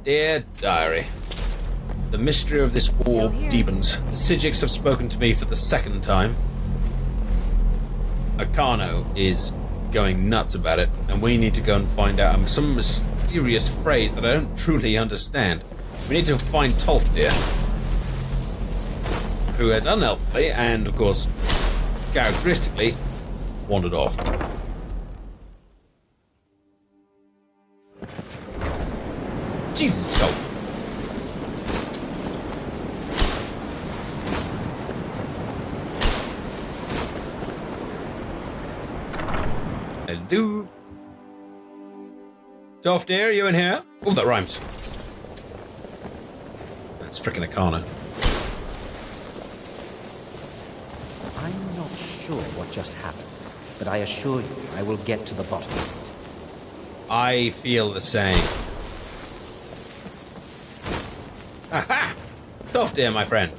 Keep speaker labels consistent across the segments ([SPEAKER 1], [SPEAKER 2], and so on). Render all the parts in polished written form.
[SPEAKER 1] Dear Diary, the mystery of this war deepens. The Sijiks have spoken to me for the second time. Akano is going nuts about it, and we need to go and find out some mysterious phrase that I don't truly understand. We need to find Tolfdir, who has unhelpfully and, of course, characteristically wandered off. Jesus, go. Hello. Tolfdir, are you in here? Oh, that rhymes. That's frickin' Akana.
[SPEAKER 2] I'm not sure what just happened, but I assure you I will get to the bottom of it.
[SPEAKER 1] I feel the same. Aha! Tolfdir, my friend.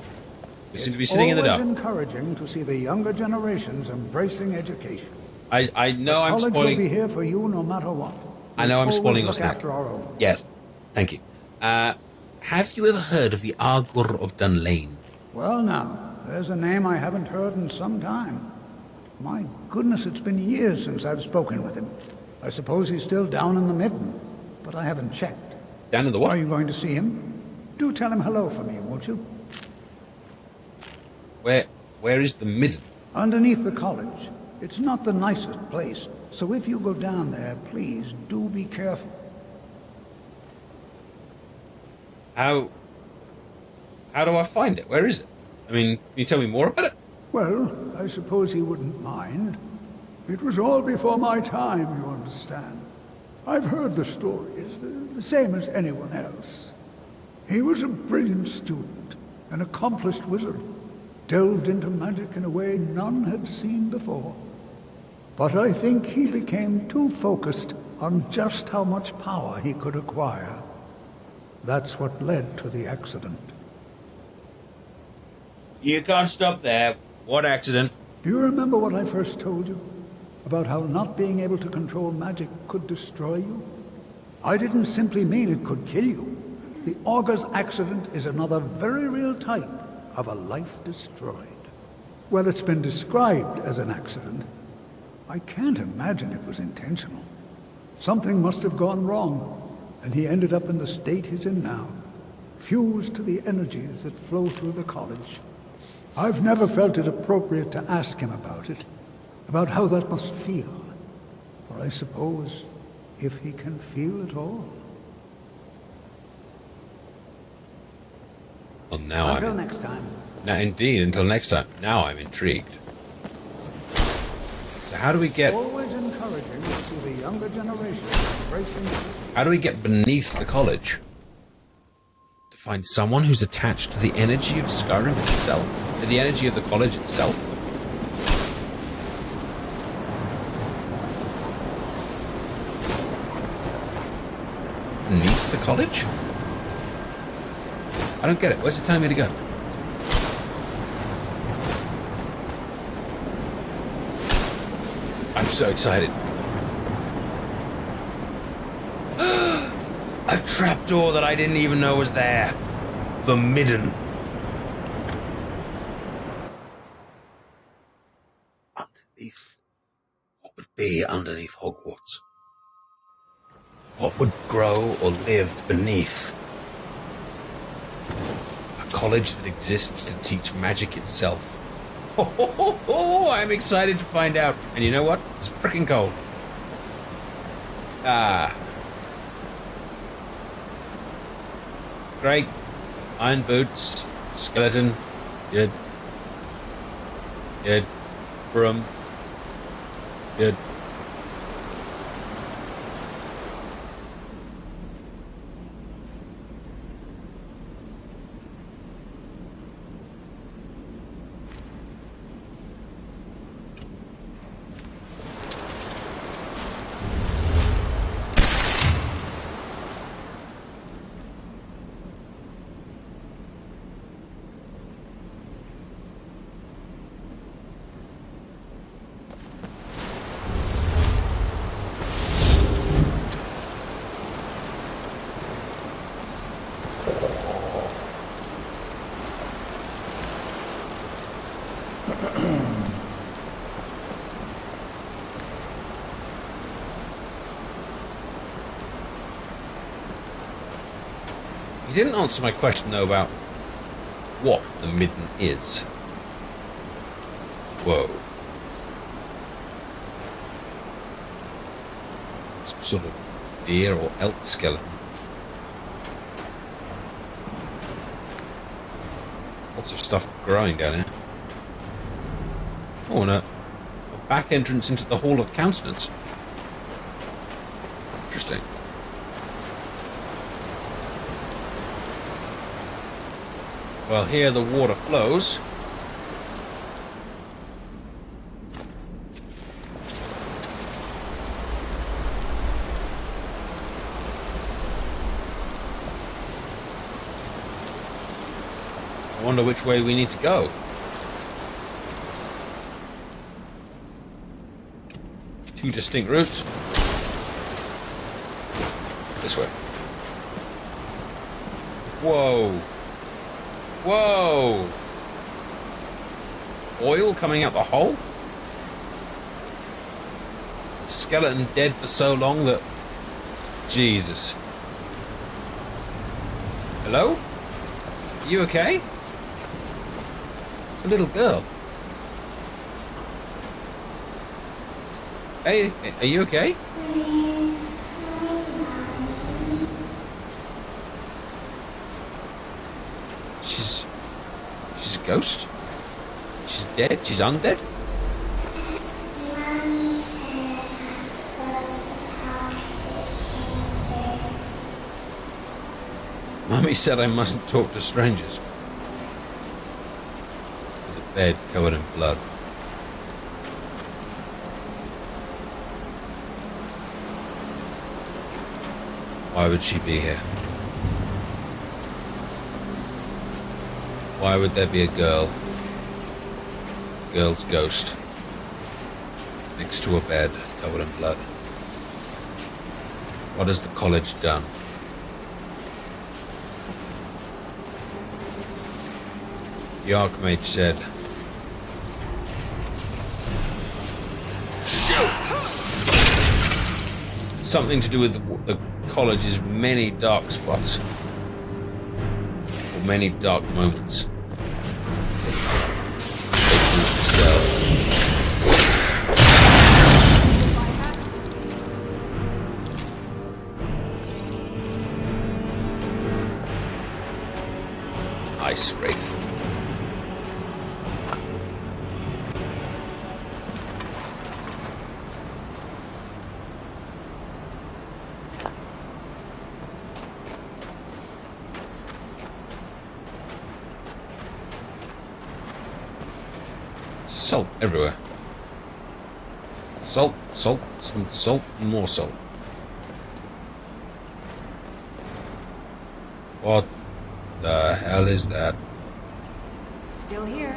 [SPEAKER 1] We seem to be sitting in the dark.
[SPEAKER 3] It's encouraging to see the younger generations embracing education.
[SPEAKER 1] I know I'm spoiling.
[SPEAKER 3] College will be here for you no matter what.
[SPEAKER 1] I know I'm spoiling your snack.
[SPEAKER 3] After our own.
[SPEAKER 1] Yes, thank you. Have you ever heard of the Argur of Dunlane?
[SPEAKER 3] Well, now, there's a name I haven't heard in some time. My goodness, it's been years since I've spoken with him. I suppose he's still down in the Midden, but I haven't checked.
[SPEAKER 1] Down in the what?
[SPEAKER 3] Are you going to see him? Do tell him hello for me, won't you?
[SPEAKER 1] Where is the Midden?
[SPEAKER 3] Underneath the college. It's not the nicest place, so if you go down there, please do be careful.
[SPEAKER 1] How do I find it? Where is it? I mean, can you tell me more about it?
[SPEAKER 3] Well, I suppose he wouldn't mind. It was all before my time, you understand. I've heard the stories, the same as anyone else. He was a brilliant student, an accomplished wizard, delved into magic in a way none had seen before. But I think he became too focused on just how much power he could acquire. That's what led to the accident.
[SPEAKER 1] You can't stop there. What accident?
[SPEAKER 3] Do you remember what I first told you? About how not being able to control magic could destroy you? I didn't simply mean it could kill you. The Augur's accident is another very real type of a life destroyed. Well, it's been described as an accident. I can't imagine it was intentional. Something must have gone wrong, and he ended up in the state he's in now, fused to the energies that flow through the college. I've never felt it appropriate to ask him about how that must feel. Or I suppose, if he can feel at all.
[SPEAKER 1] Well, now
[SPEAKER 3] Until next time.
[SPEAKER 1] Now, indeed, until next time. Now I'm intrigued. So how do we get...
[SPEAKER 3] Always encouraging to see the younger generation embracing...
[SPEAKER 1] How do we get beneath the college? To find someone who's attached to the energy of Skyrim itself? The energy of the college itself? Beneath the college? I don't get it. Where's it telling me to go? I'm so excited. A trapdoor that I didn't even know was there. The Midden. Underneath. What would be underneath Hogwarts? What would grow or live beneath? A college that exists to teach magic itself. I'm excited to find out. And you know what? It's freaking cold. Great. Iron boots. Skeleton. Good. Good. Broom. Good. He didn't answer my question, though, about what the midden is. Whoa. Some sort of deer or elk skeleton. Lots of stuff growing down here. Oh, and a back entrance into the Hall of Countenance. Interesting. Well, here the water flows. I wonder which way we need to go. Two distinct routes. This way. Whoa. Whoa! Oil coming out the hole? Skeleton dead for so long that... Jesus. Hello? Are you okay? It's a little girl. Hey, are you okay? She's a ghost? She's dead? She's undead? Mummy said I mustn't talk to strangers. With a bed covered in blood. Why would she be here? Why would there be a girl? A girl's ghost. Next to a bed covered in blood. What has the college done? The Archmage said... Shoot! Something to do with the college's many dark spots. Or many dark moments. This girl. Ice Wraith. Salt everywhere. Salt, salt, and salt, and more salt. What the hell is that?
[SPEAKER 4] Still here.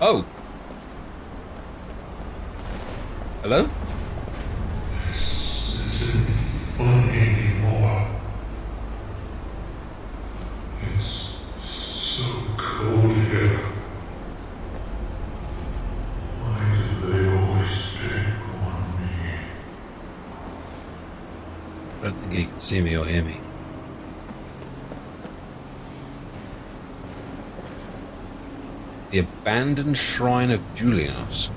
[SPEAKER 1] Oh! Hello?
[SPEAKER 5] This isn't fun anymore. It's so cold here. Why do they always pick on me?
[SPEAKER 1] I don't think he can see me or hear me. The abandoned shrine of Julianos.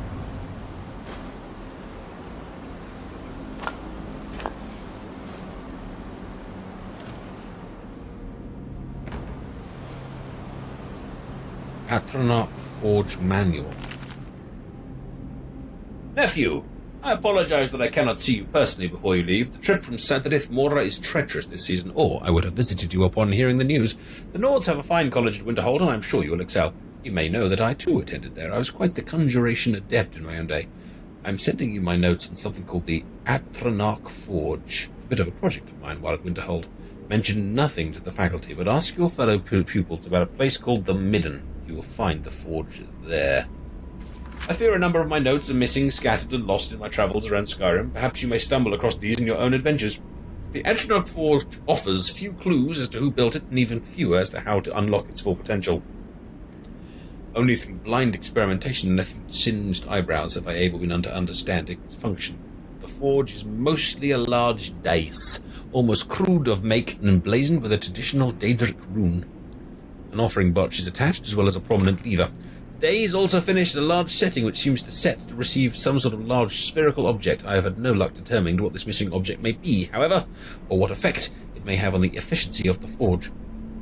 [SPEAKER 1] Patronarch Forge Manual. Nephew, I apologize that I cannot see you personally before you leave. The trip from Santanith Mora is treacherous this season, or I would have visited you upon hearing the news. The Nords have a fine college at Winterhold, and I am sure you will excel. You may know that I too attended there. I was quite the conjuration adept in my own day. I'm sending you my notes on something called the Patronarch Forge, a bit of a project of mine while at Winterhold. Mention nothing to the faculty, but ask your fellow pupils about a place called the Midden. You will find the forge there. I fear a number of my notes are missing, scattered, and lost in my travels around Skyrim. Perhaps you may stumble across these in your own adventures. The Patronarch Forge offers few clues as to who built it, and even fewer as to how to unlock its full potential. Only through blind experimentation and a few singed eyebrows have I been able to understand its function. The forge is mostly a large dais, almost crude of make and emblazoned with a traditional Daedric rune. An offering botch is attached, as well as a prominent lever. The dais also finished a large setting which seems to set to receive some sort of large spherical object. I have had no luck determining what this missing object may be, however, or what effect it may have on the efficiency of the forge.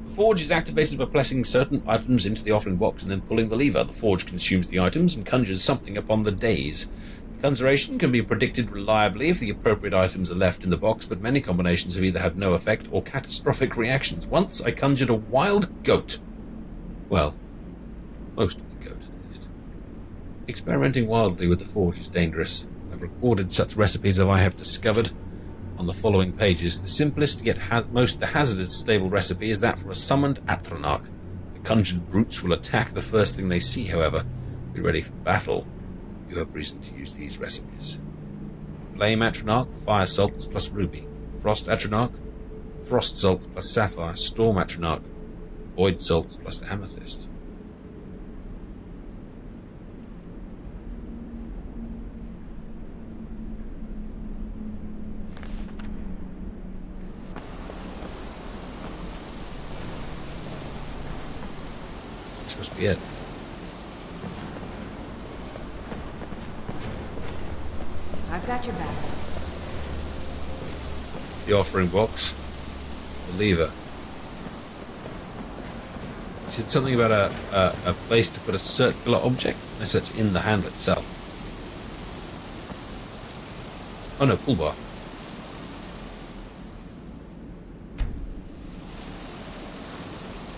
[SPEAKER 1] The forge is activated by placing certain items into the offering box and then pulling the lever. The forge consumes the items and conjures something upon the dais. The conjuration can be predicted reliably if the appropriate items are left in the box, but many combinations have either had no effect or catastrophic reactions. Once I conjured a wild goat. Well, most of the goat, at least. Experimenting wildly with the forge is dangerous. I've recorded such recipes as I have discovered on the following pages. The simplest yet most hazardous stable recipe is that for a summoned Atronach. The conjured brutes will attack the first thing they see, however. Be ready for battle. You have reason to use these recipes. Flame Atronach, fire salts plus ruby. Frost Atronach, frost salts plus sapphire. Storm Atronach, void salts plus amethyst. This must be it.
[SPEAKER 4] I've got your back.
[SPEAKER 1] The offering box. The lever. He said something about a place to put a circular object, unless it's in the handle itself. Oh no, pull bar.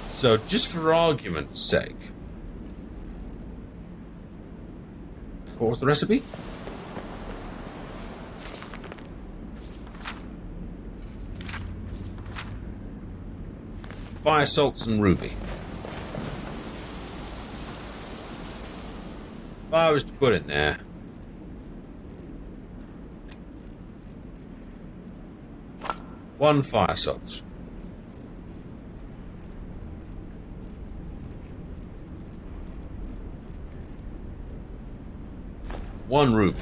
[SPEAKER 1] So, just for argument's sake, what was the recipe? Fire salts and ruby. If I was to put it there, one fire salts. One ruby.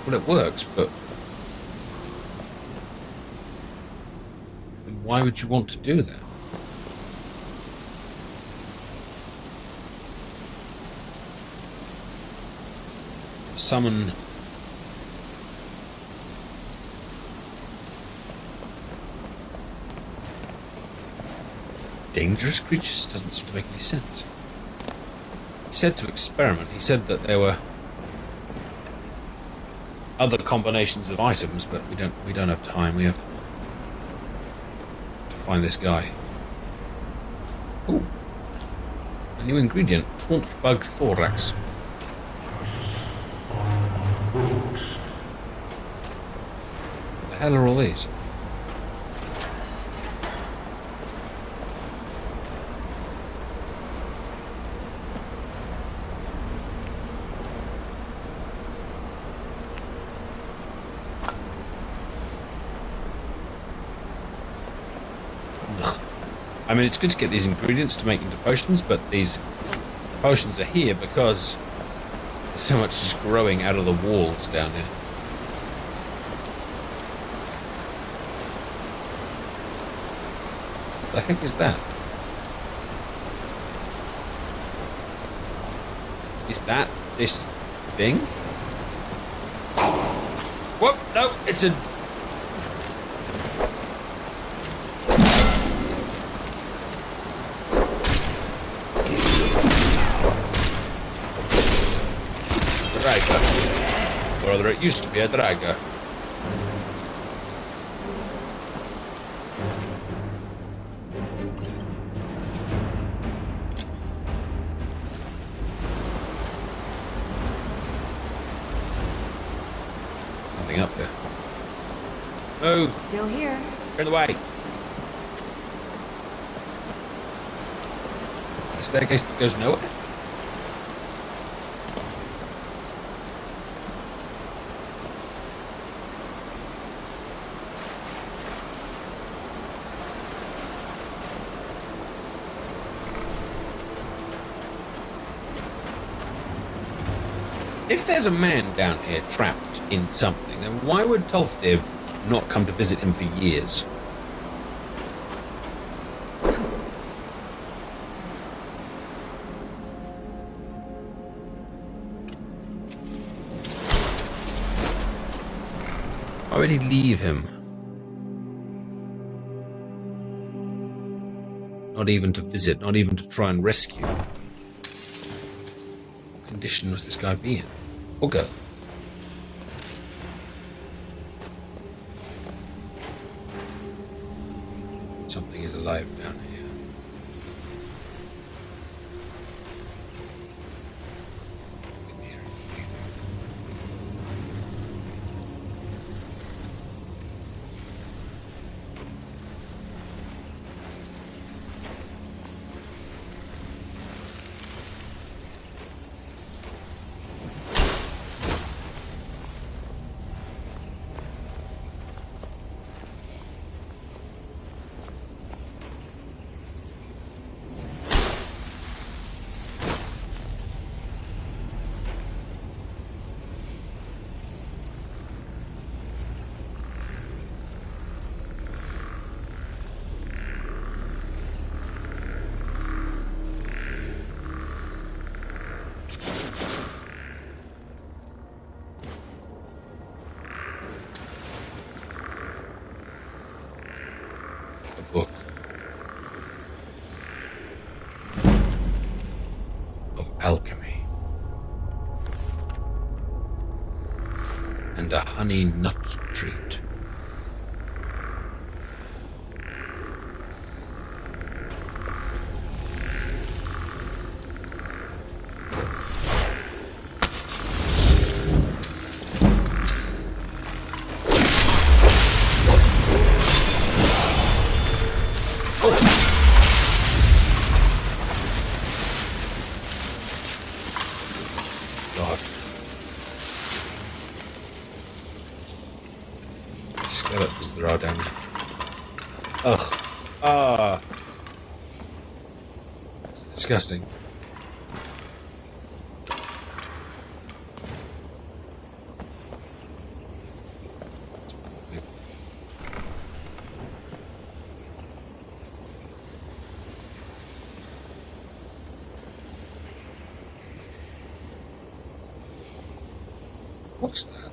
[SPEAKER 1] Well, it works, but why would you want to do that? Summon dangerous creatures doesn't seem to make any sense. He said to experiment. He said that there were other combinations of items, but we don't have time. We have to find this guy. Ooh. A new ingredient, taunt bug thorax. What the hell are all these? I mean, it's good to get these ingredients to make into potions, but these potions are here because there's so much just growing out of the walls down here. What the heck is that? Is that this thing? Whoop! No, it's a... Draga. Or rather, it used to be a Draga. move.
[SPEAKER 4] Still here.
[SPEAKER 1] Clear the way. A staircase that goes nowhere? If there's a man down here trapped in something, then why would Tolfdir not come to visit him for years? Why would he leave him? Not even to visit, not even to try and rescue. What condition was this guy be in? Or girl? Something is alive down here. I can hear it breathing. Book of alchemy and a honey nut treat. God. Skeletons there are down there. Ugh. Ah. It's disgusting. What's that?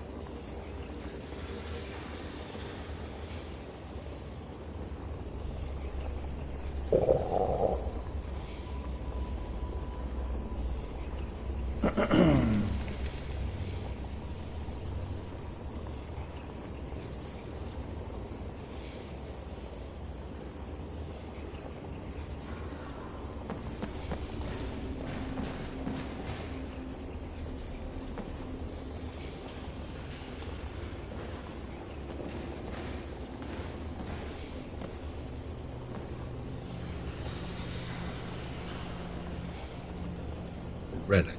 [SPEAKER 1] Relic.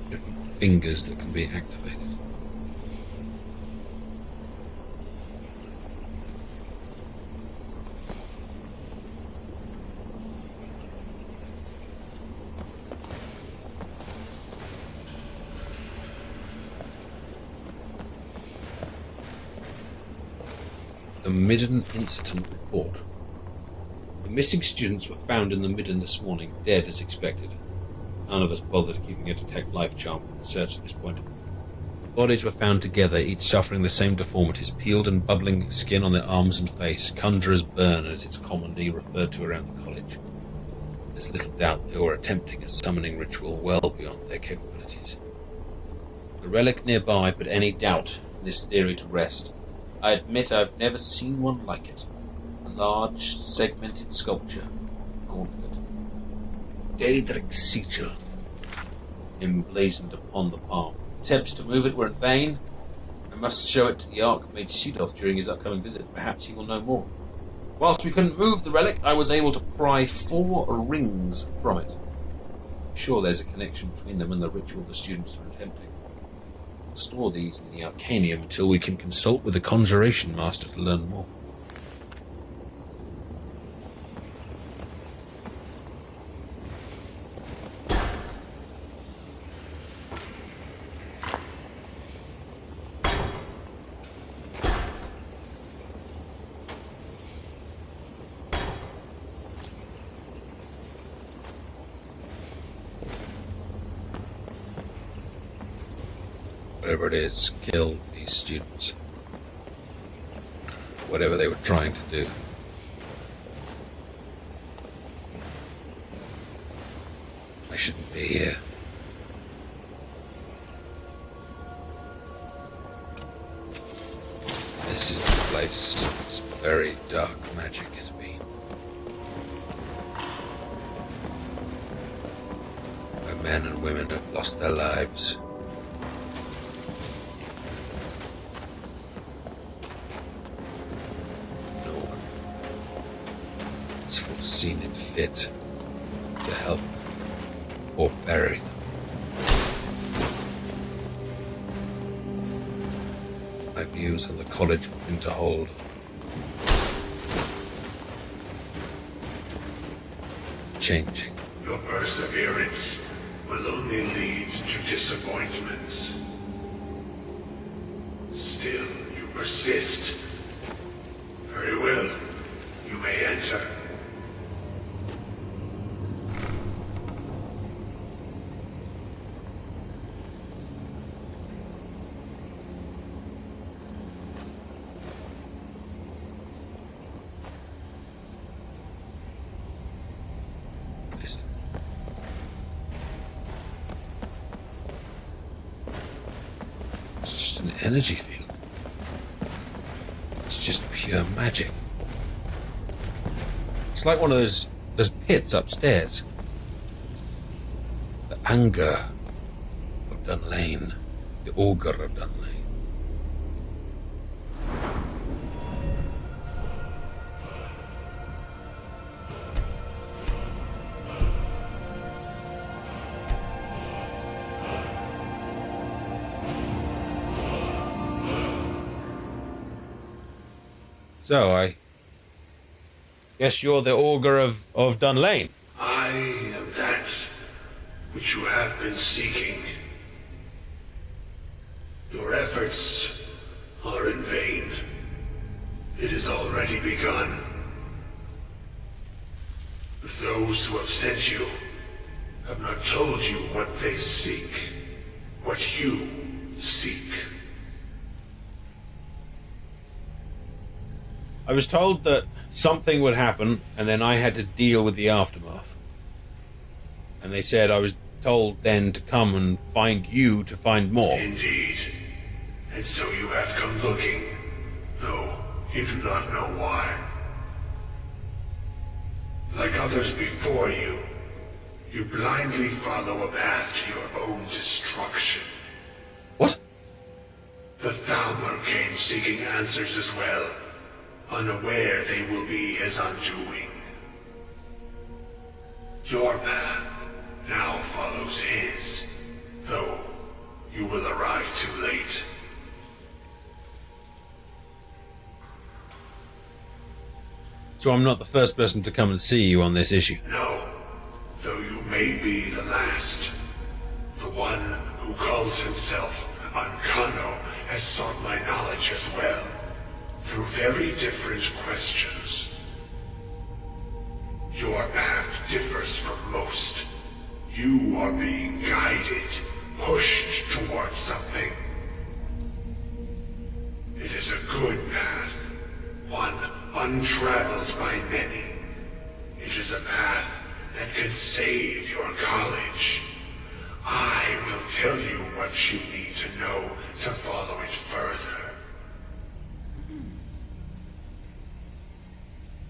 [SPEAKER 1] Different fingers that can be activated. The Midden Incident Report. The missing students were found in the Midden this morning, dead as expected. None of us bothered keeping a detect life charm for the search at this point. The bodies were found together, each suffering the same deformities, peeled and bubbling skin on their arms and face, conjurer's burn as it's commonly referred to around the college. There's little doubt they were attempting a summoning ritual well beyond their capabilities. The relic nearby put any doubt in this theory to rest. I admit I've never seen one like it. A large, segmented sculpture, gauntlet, Daedric sigil, emblazoned upon the palm. attempts to move it were in vain. I must show it to the Archmage Seedoth during his upcoming visit. Perhaps he will know more. Whilst we couldn't move the relic, I was able to pry 4 rings from it. I'm sure there's a connection between them and the ritual the students were attempting. We'll store these in the Arcanium until we can consult with the Conjuration Master to learn more. Whatever it is, kill these students. Whatever they were trying to do. I shouldn't be here. This is the place whose very dark magic has been. Where men and women have lost their lives. Seen it fit to help them or bury them. My views on the College of Winterhold changing.
[SPEAKER 5] Your perseverance will only lead to disappointments. Still, you persist. Very well. You may enter.
[SPEAKER 1] Energy field. It's just pure magic. It's like one of those pits upstairs. The anger of Dunlane. The ogre of Dunlane. So, I guess you're the Augur of Dunlane.
[SPEAKER 5] I am that which you have been seeking. Your efforts are in vain. It has already begun. But those who have sent you have not told you what they seek, what you seek.
[SPEAKER 1] I was told that something would happen, and then I had to deal with the aftermath. And they said I was told then to come and find you to find more.
[SPEAKER 5] Indeed. And so you have come looking, though you do not know why. Like others before you, you blindly follow a path to your own destruction.
[SPEAKER 1] What?
[SPEAKER 5] The Thalmor came seeking answers as well, unaware they will be his undoing. Your path now follows his, though you will arrive too late.
[SPEAKER 1] So I'm not the first person to come and see you on this issue?
[SPEAKER 5] No, though you may be the last. The one who calls himself Ankano has sought my knowledge as well, through very different questions. Your path differs from most. You are being guided, pushed towards something. It is a good path, one untraveled by many. It is a path that could save your college. I will tell you what you need to know to follow it further.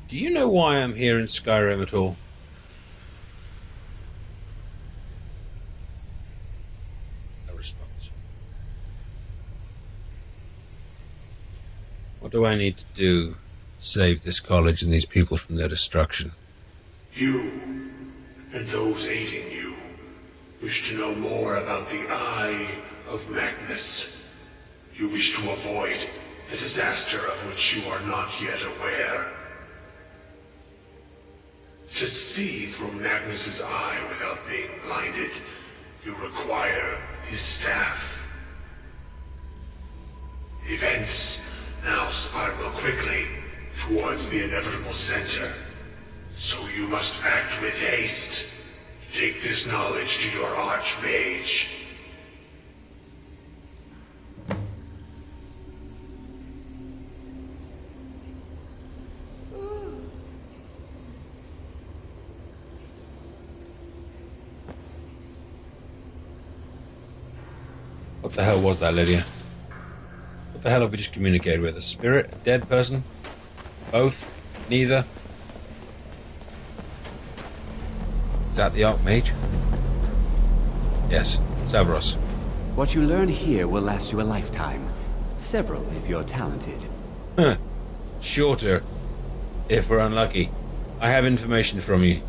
[SPEAKER 1] Do you know why I'm here in Skyrim at all? No response. What do I need to do to save this college and these people from their destruction?
[SPEAKER 5] You, and those aiding you, wish to know more about the Eye of Magnus. You wish to avoid the disaster of which you are not yet aware. To see through Magnus's eye without being blinded, you require his staff. Events now spiral quickly towards the inevitable center, so you must act with haste. Take this knowledge to your archmage.
[SPEAKER 1] What the hell was that, Lydia? What the hell have we just communicated with? A spirit? A dead person? Both? Neither? Is that the Archmage? Yes, Severus.
[SPEAKER 2] What you learn here will last you a lifetime. Several, if you're talented.
[SPEAKER 1] Huh. Shorter, if we're unlucky. I have information from you.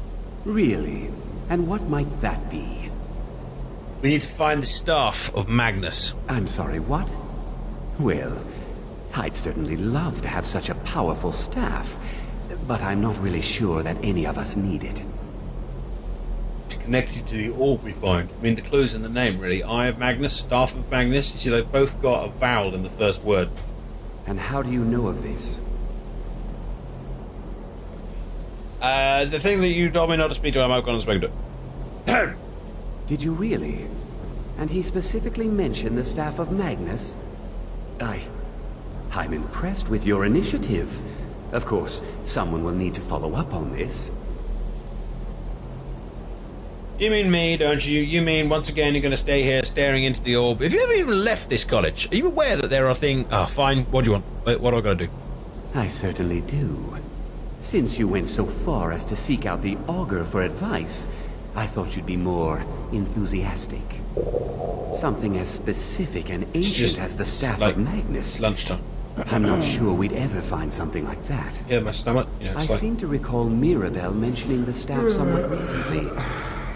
[SPEAKER 2] Really? And what might that be?
[SPEAKER 1] We need to find the staff of Magnus.
[SPEAKER 2] I'm sorry, what? Well, I'd certainly love to have such a powerful staff, but I'm not really sure that any of us need it.
[SPEAKER 1] It's connected to the orb we find. I mean, the clue's in the name, really. Eye of Magnus, Staff of Magnus. You see, they've both got a vowel in the first word.
[SPEAKER 2] And how do you know of this?
[SPEAKER 1] The thing that you told me not to speak to, I'm not going to speak to.
[SPEAKER 2] Did you really? And he specifically mentioned the staff of Magnus? I'm impressed with your initiative. Of course, someone will need to follow up on this.
[SPEAKER 1] You mean me, don't you? You mean once again you're going to stay here staring into the orb? Have you ever even left this college? Are you aware that there are things... Oh, fine. What do you want? Wait, what do I got to do?
[SPEAKER 2] I certainly do. Since you went so far as to seek out the Augur for advice, I thought you'd be more enthusiastic. Something as specific and ancient as the staff of Magnus.
[SPEAKER 1] It's lunchtime.
[SPEAKER 2] I'm not sure we'd ever find something like that.
[SPEAKER 1] Yeah, my stomach. You know,
[SPEAKER 2] I seem to recall Mirabelle mentioning the staff somewhat recently.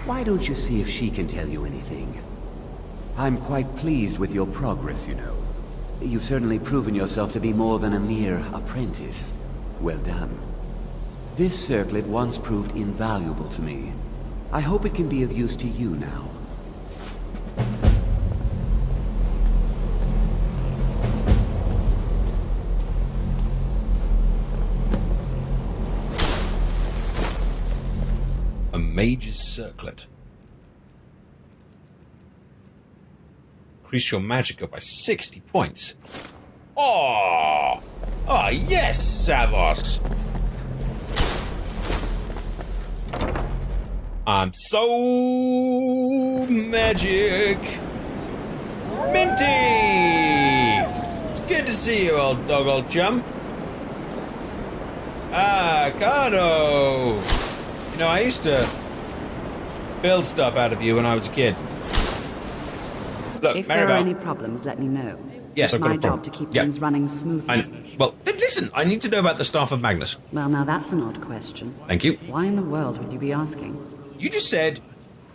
[SPEAKER 2] Why don't you see if she can tell you anything? I'm quite pleased with your progress, you know. You've certainly proven yourself to be more than a mere apprentice. Well done. This circlet once proved invaluable to me. I hope it can be of use to you now.
[SPEAKER 1] A mage's circlet. Increase your magic up by 60 points. Oh! Ah, yes, Savos! I'm so magic. Minty! It's good to see you, old chum. Ah, Cardo! You know, I used to build stuff out of you when I was a kid. Look,
[SPEAKER 4] If there are any problems, let me know.
[SPEAKER 1] Yes,
[SPEAKER 4] it's
[SPEAKER 1] I've got
[SPEAKER 4] my
[SPEAKER 1] a problem.
[SPEAKER 4] job to keep
[SPEAKER 1] Yeah.
[SPEAKER 4] things running smoothly.
[SPEAKER 1] Well, then listen, I need to know about the Staff of Magnus.
[SPEAKER 4] Well, now that's an odd question.
[SPEAKER 1] Thank you.
[SPEAKER 4] Why in the world would you be asking?
[SPEAKER 1] You just said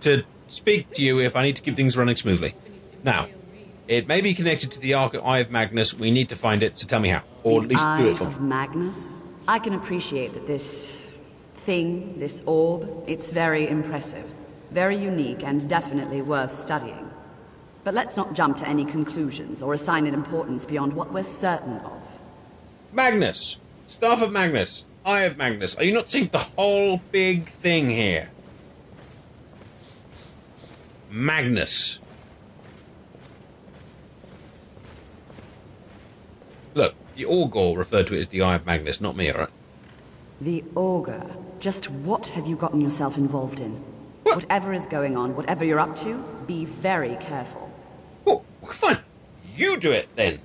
[SPEAKER 1] to speak to you if I need to keep things running smoothly. Now, it may be connected to the Eye of Magnus. We need to find it, so tell me how. Or at least do it for
[SPEAKER 4] Eye
[SPEAKER 1] me.
[SPEAKER 4] of Magnus? I can appreciate that this thing, this orb, it's very impressive. Very unique and definitely worth studying. But let's not jump to any conclusions or assign it importance beyond what we're certain of.
[SPEAKER 1] Magnus! Staff of Magnus! Eye of Magnus. Are you not seeing the whole big thing here? Magnus. Look, the Augur referred to it as the Eye of Magnus, not me, alright?
[SPEAKER 4] The Augur. Just what have you gotten yourself involved in?
[SPEAKER 1] What?
[SPEAKER 4] Whatever is going on, whatever you're up to, be very careful.
[SPEAKER 1] Oh, fine. You do it, then.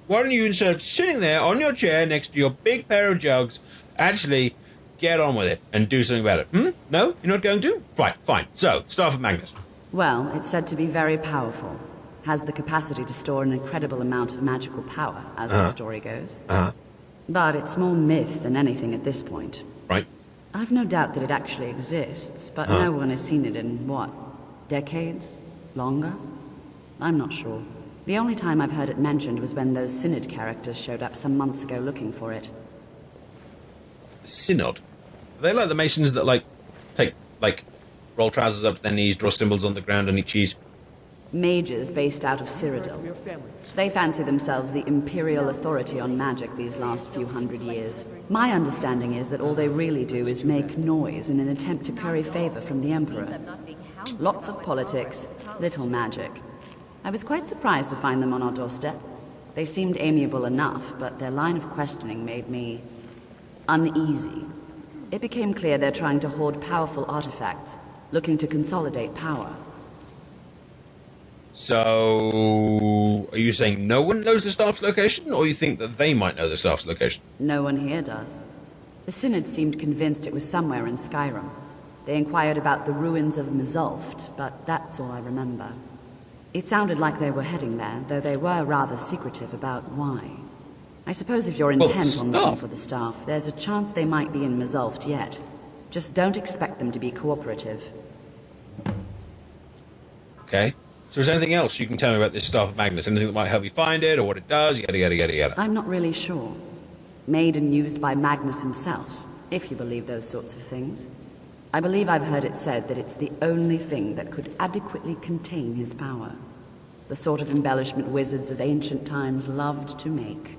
[SPEAKER 1] Why don't you, instead of sitting there on your chair next to your big pair of jugs, actually get on with it and do something about it? No? You're not going to? Right, fine. So, Staff of Magnus.
[SPEAKER 4] Well, it's said to be very powerful. has the capacity to store an incredible amount of magical power, as the story goes. But it's more myth than anything at this point.
[SPEAKER 1] Right.
[SPEAKER 4] I've no doubt that it actually exists, but no one has seen it in, what, decades? Longer? I'm not sure. The only time I've heard it mentioned was when those Synod characters showed up some months ago looking for it.
[SPEAKER 1] Synod? Are they like the Masons that, like, take, like, roll trousers up to their knees, draw symbols on the ground and eat cheese?
[SPEAKER 4] Mages based out of Cyrodiil. They fancy themselves the imperial authority on magic these last few hundred years. My understanding is that all they really do is make noise in an attempt to curry favor from the Emperor. Lots of politics, little magic. I was quite surprised to find them on our doorstep. They seemed amiable enough, but their line of questioning made me uneasy. It became clear they're trying to hoard powerful artifacts, looking to consolidate power.
[SPEAKER 1] So, are you saying no one knows the staff's location, or you think that they might know the staff's location?
[SPEAKER 4] No one here does. The Synod seemed convinced it was somewhere in Skyrim. They inquired about the ruins of Mzulft, but that's all I remember. It sounded like they were heading there, though they were rather secretive about why. I suppose if you're intent on looking for the staff, there's a chance they might be in Mzulft yet. Just don't expect them to be cooperative.
[SPEAKER 1] Okay. So is there anything else you can tell me about this Staff of Magnus? Anything that might help you find it, or what it does, yada yada yada yada?
[SPEAKER 4] I'm not really sure. Made and used by Magnus himself, if you believe those sorts of things. I believe I've heard it said that it's the only thing that could adequately contain his power. The sort of embellishment wizards of ancient times loved to make.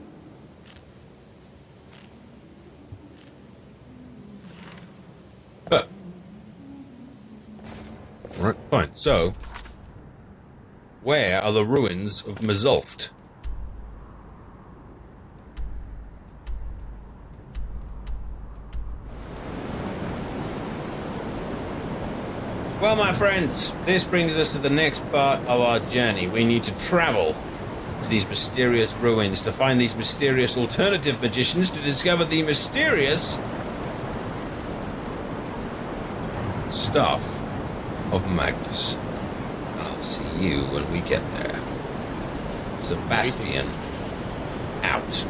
[SPEAKER 1] Right, fine. So, where are the ruins of Mzulft? Well, my friends, this brings us to the next part of our journey. We need to travel to these mysterious ruins to find these mysterious alternative magicians to discover the mysterious Staff of Magnus. I'll see you when we get there. Sebastian, out.